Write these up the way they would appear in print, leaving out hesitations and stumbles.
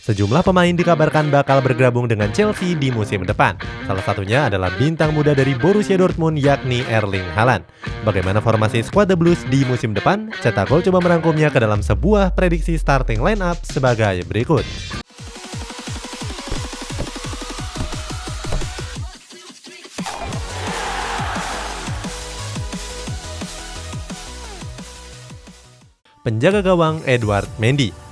Sejumlah pemain dikabarkan bakal bergabung dengan Chelsea di musim depan. Salah satunya adalah bintang muda dari Borussia Dortmund yakni Erling Haaland. Bagaimana formasi skuad The Blues di musim depan? Cetak Gol coba merangkumnya ke dalam sebuah prediksi starting lineup sebagai berikut. Penjaga gawang Edouard Mendy.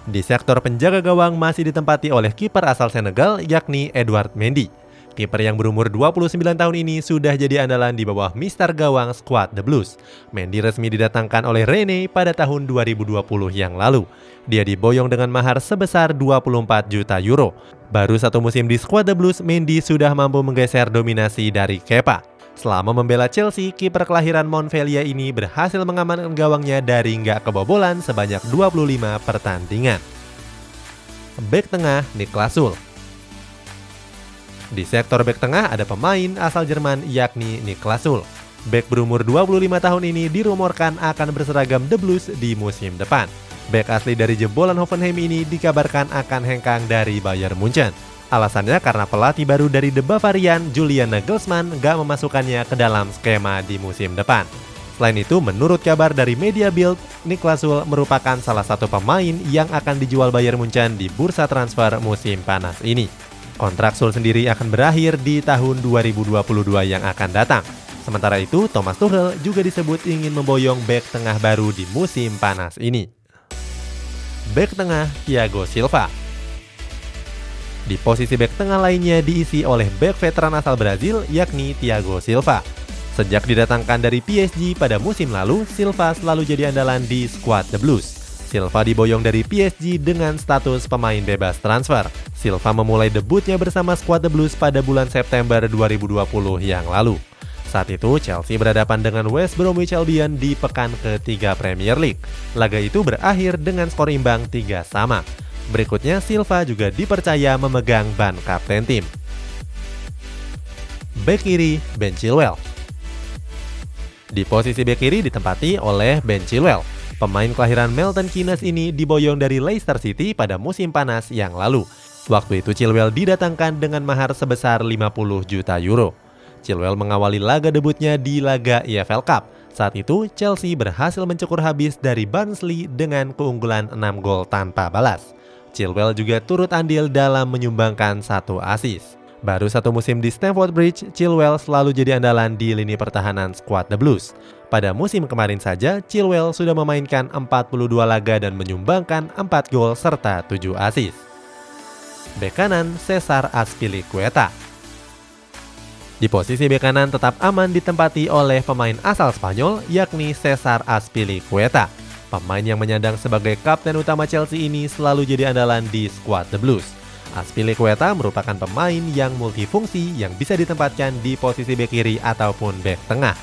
Di sektor penjaga gawang masih ditempati oleh kiper asal Senegal yakni Edouard Mendy. Kiper yang berumur 29 tahun ini sudah jadi andalan di bawah mister gawang skuad The Blues. Mendy resmi didatangkan oleh Rennes pada tahun 2020 yang lalu. Dia diboyong dengan mahar sebesar 24 juta euro. Baru satu musim di skuad The Blues, Mendy sudah mampu menggeser dominasi dari Kepa. Selama membela Chelsea, kiper kelahiran Montpellier ini berhasil mengamankan gawangnya dari nggak kebobolan sebanyak 25 pertandingan. Bek tengah Niklas Süle. Di sektor bek tengah ada pemain asal Jerman yakni Niklas Süle. Bek berumur 25 tahun ini dirumorkan akan berseragam The Blues di musim depan. Bek asli dari jebolan Hoffenheim ini dikabarkan akan hengkang dari Bayern Munchen. Alasannya karena pelatih baru dari The Bavarian, Julian Nagelsmann, gak memasukkannya ke dalam skema di musim depan. Selain itu, menurut kabar dari media Bild, Niklas Süle merupakan salah satu pemain yang akan dijual Bayern Munchen di bursa transfer musim panas ini. Kontrak Süle sendiri akan berakhir di tahun 2022 yang akan datang. Sementara itu, Thomas Tuchel juga disebut ingin memboyong bek tengah baru di musim panas ini. Bek tengah Thiago Silva. Di posisi bek tengah lainnya diisi oleh bek veteran asal Brazil yakni Thiago Silva. Sejak didatangkan dari PSG pada musim lalu, Silva selalu jadi andalan di skuad The Blues. Silva diboyong dari PSG dengan status pemain bebas transfer. Silva memulai debutnya bersama skuad The Blues pada bulan September 2020 yang lalu. Saat itu Chelsea berhadapan dengan West Bromwich Albion di pekan ketiga Premier League. Laga itu berakhir dengan skor imbang 3-3. Berikutnya, Silva juga dipercaya memegang ban kapten tim. Bek kiri, Ben Chilwell. Di posisi bek kiri ditempati oleh Ben Chilwell. Pemain kelahiran Milton Keynes ini diboyong dari Leicester City pada musim panas yang lalu. Waktu itu Chilwell didatangkan dengan mahar sebesar 50 juta euro. Chilwell mengawali laga debutnya di laga EFL Cup. Saat itu, Chelsea berhasil mencukur habis dari Barnsley dengan keunggulan 6 gol tanpa balas. Chilwell juga turut andil dalam menyumbangkan satu assist. Baru satu musim di Stamford Bridge, Chilwell selalu jadi andalan di lini pertahanan skuad The Blues. Pada musim kemarin saja, Chilwell sudah memainkan 42 laga dan menyumbangkan 4 gol serta 7 assist. Bek kanan Cesar Azpilicueta. Di posisi bek kanan tetap aman ditempati oleh pemain asal Spanyol yakni Cesar Azpilicueta. Pemain yang menyandang sebagai kapten utama Chelsea ini selalu jadi andalan di skuad The Blues. Azpilicueta merupakan pemain yang multifungsi yang bisa ditempatkan di posisi bek kiri ataupun bek tengah.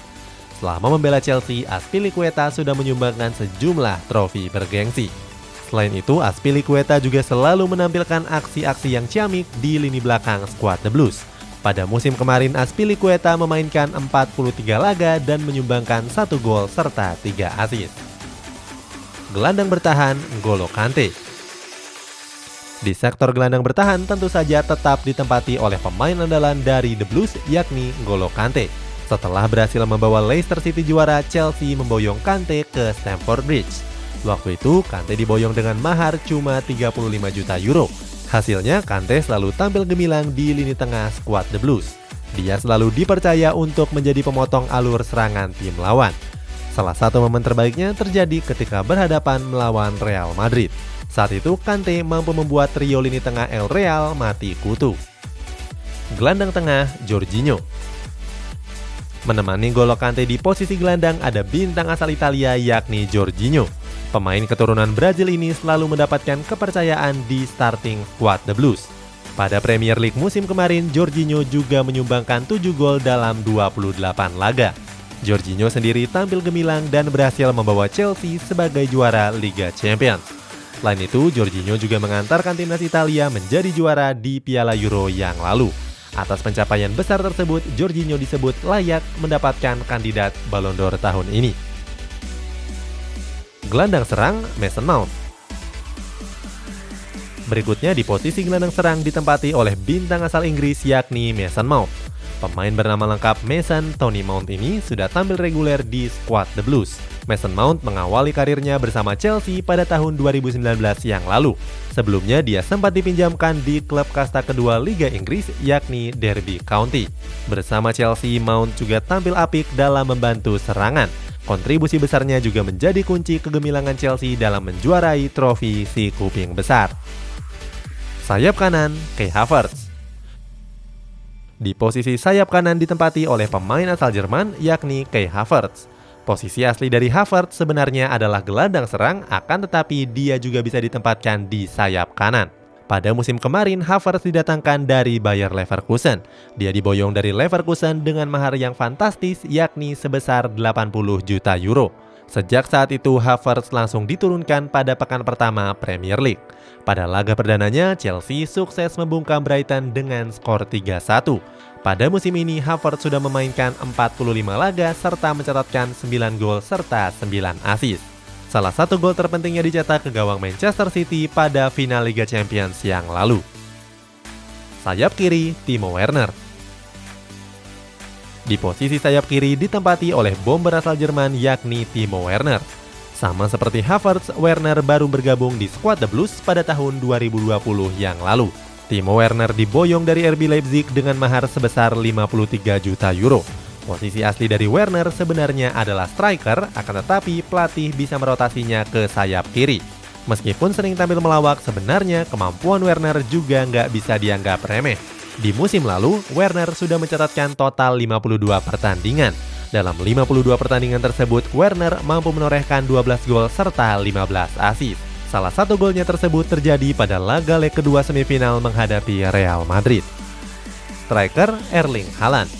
Selama membela Chelsea, Azpilicueta sudah menyumbangkan sejumlah trofi bergengsi. Selain itu, Azpilicueta juga selalu menampilkan aksi-aksi yang ciamik di lini belakang skuad The Blues. Pada musim kemarin, Azpilicueta memainkan 43 laga dan menyumbangkan 1 gol serta 3 assist. Gelandang bertahan N'Golo Kante. Di sektor gelandang bertahan tentu saja tetap ditempati oleh pemain andalan dari The Blues yakni N'Golo Kante. Setelah berhasil membawa Leicester City juara, Chelsea memboyong Kante ke Stamford Bridge. Waktu itu Kante diboyong dengan mahar cuma 35 juta euro. Hasilnya Kante selalu tampil gemilang di lini tengah skuad The Blues. Dia selalu dipercaya untuk menjadi pemotong alur serangan tim lawan. Salah satu momen terbaiknya terjadi ketika berhadapan melawan Real Madrid. Saat itu Kante mampu membuat trio lini tengah El Real mati kutu. Gelandang tengah Jorginho. Menemani N'Golo Kante di posisi gelandang ada bintang asal Italia yakni Jorginho. Pemain keturunan Brazil ini selalu mendapatkan kepercayaan di starting squad The Blues. Pada Premier League musim kemarin, Jorginho juga menyumbangkan 7 gol dalam 28 laga. Jorginho sendiri tampil gemilang dan berhasil membawa Chelsea sebagai juara Liga Champions. Selain itu, Jorginho juga mengantarkan timnas Italia menjadi juara di Piala Euro yang lalu. Atas pencapaian besar tersebut, Jorginho disebut layak mendapatkan kandidat Ballon d'Or tahun ini. Gelandang serang Mason Mount. Berikutnya di posisi gelandang serang ditempati oleh bintang asal Inggris yakni Mason Mount. Pemain bernama lengkap Mason Tony Mount ini sudah tampil reguler di skuad The Blues. Mason Mount mengawali karirnya bersama Chelsea pada tahun 2019 yang lalu. Sebelumnya dia sempat dipinjamkan di klub kasta kedua Liga Inggris yakni Derby County. Bersama Chelsea, Mount juga tampil apik dalam membantu serangan. Kontribusi besarnya juga menjadi kunci kegemilangan Chelsea dalam menjuarai trofi si kuping besar. Sayap kanan, Kai Havertz. Di posisi sayap kanan ditempati oleh pemain asal Jerman yakni Kai Havertz. Posisi asli dari Havertz sebenarnya adalah gelandang serang, akan tetapi dia juga bisa ditempatkan di sayap kanan. Pada musim kemarin, Havertz didatangkan dari Bayer Leverkusen. Dia diboyong dari Leverkusen dengan mahar yang fantastis yakni sebesar 80 juta euro. Sejak saat itu, Havertz langsung diturunkan pada pekan pertama Premier League. Pada laga perdananya, Chelsea sukses membungkam Brighton dengan skor 3-1. Pada musim ini, Havertz sudah memainkan 45 laga serta mencatatkan 9 gol serta 9 assist. Salah satu gol terpentingnya dicetak ke gawang Manchester City pada final Liga Champions yang lalu. Sayap kiri, Timo Werner. Di posisi sayap kiri ditempati oleh bomber asal Jerman yakni Timo Werner. Sama seperti Havertz, Werner baru bergabung di skuad The Blues pada tahun 2020 yang lalu. Timo Werner diboyong dari RB Leipzig dengan mahar sebesar 53 juta euro. Posisi asli dari Werner sebenarnya adalah striker, akan tetapi pelatih bisa merotasinya ke sayap kiri. Meskipun sering tampil melawak, sebenarnya kemampuan Werner juga nggak bisa dianggap remeh. Di musim lalu, Werner sudah mencatatkan total 52 pertandingan. Dalam 52 pertandingan tersebut, Werner mampu menorehkan 12 gol serta 15 assist. Salah satu golnya tersebut terjadi pada laga leg kedua semifinal menghadapi Real Madrid. Striker Erling Haaland.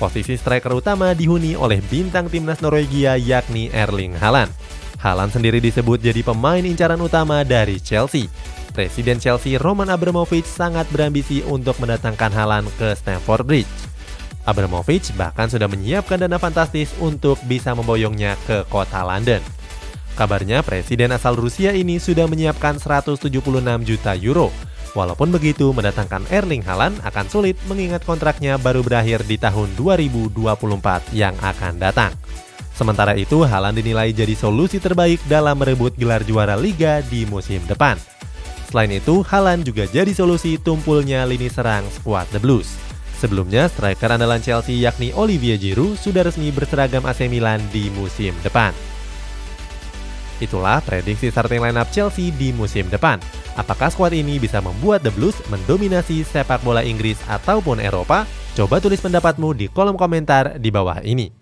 Posisi striker utama dihuni oleh bintang timnas Norwegia yakni Erling Haaland. Haaland sendiri disebut jadi pemain incaran utama dari Chelsea. Presiden Chelsea Roman Abramovich sangat berambisi untuk mendatangkan Haaland ke Stamford Bridge. Abramovich bahkan sudah menyiapkan dana fantastis untuk bisa memboyongnya ke kota London. Kabarnya presiden asal Rusia ini sudah menyiapkan 176 juta euro. Walaupun begitu, mendatangkan Erling Haaland akan sulit mengingat kontraknya baru berakhir di tahun 2024 yang akan datang. Sementara itu, Haaland dinilai jadi solusi terbaik dalam merebut gelar juara Liga di musim depan. Selain itu, Haaland juga jadi solusi tumpulnya lini serang skuad The Blues. Sebelumnya, striker andalan Chelsea yakni Olivier Giroud sudah resmi berseragam AC Milan di musim depan. Itulah prediksi starting lineup Chelsea di musim depan. Apakah skuad ini bisa membuat The Blues mendominasi sepak bola Inggris ataupun Eropa? Coba tulis pendapatmu di kolom komentar di bawah ini.